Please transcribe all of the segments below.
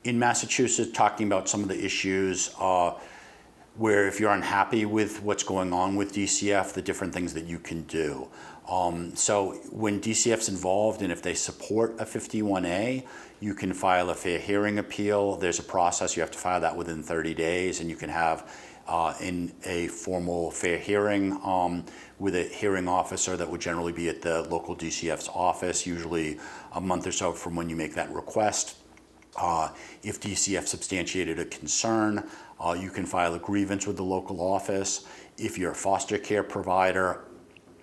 in Massachusetts, talking about some of the issues where if you're unhappy with what's going on with DCF, the different things that you can do. So when DCF's involved and if they support a 51A, you can file a fair hearing appeal. There's a process, you have to file that within 30 days, and you can have in a formal fair hearing with a hearing officer that would generally be at the local DCF's office, usually a month or so from when you make that request. If DCF substantiated a concern, you can file a grievance with the local office. If you're a foster care provider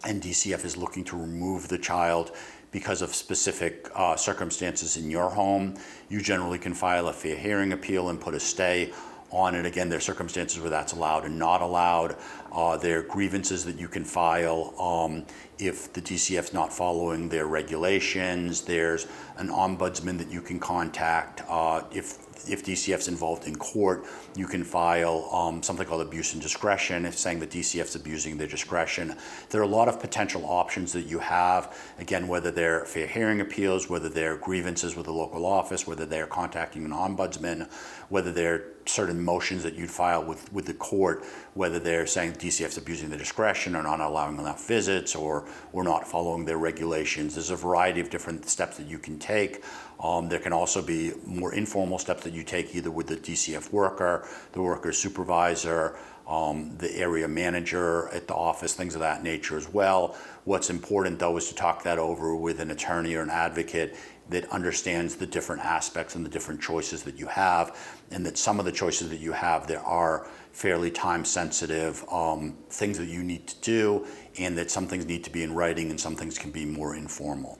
and DCF is looking to remove the child because of specific circumstances in your home, you generally can file a fair hearing appeal and put a stay on it. Again, there are circumstances where that's allowed and not allowed. There are grievances that you can file if the DCF's not following their regulations. There's an ombudsman that you can contact. If DCF's involved in court, you can file something called abuse and discretion, if saying that DCF's abusing their discretion. There are a lot of potential options that you have, again, whether they're fair hearing appeals, whether they're grievances with the local office, whether they're contacting an ombudsman, whether they're certain motions that you'd file with the court, whether they're saying DCF's abusing their discretion or not allowing enough visits or not following their regulations. There's a variety of different steps that you can take. There can also be more informal steps that you take either with the DCF worker, the worker supervisor, the area manager at the office, things of that nature as well. What's important though is to talk that over with an attorney or an advocate that understands the different aspects and the different choices that you have, and that some of the choices that you have, there are fairly time sensitive things that you need to do, and that some things need to be in writing and some things can be more informal.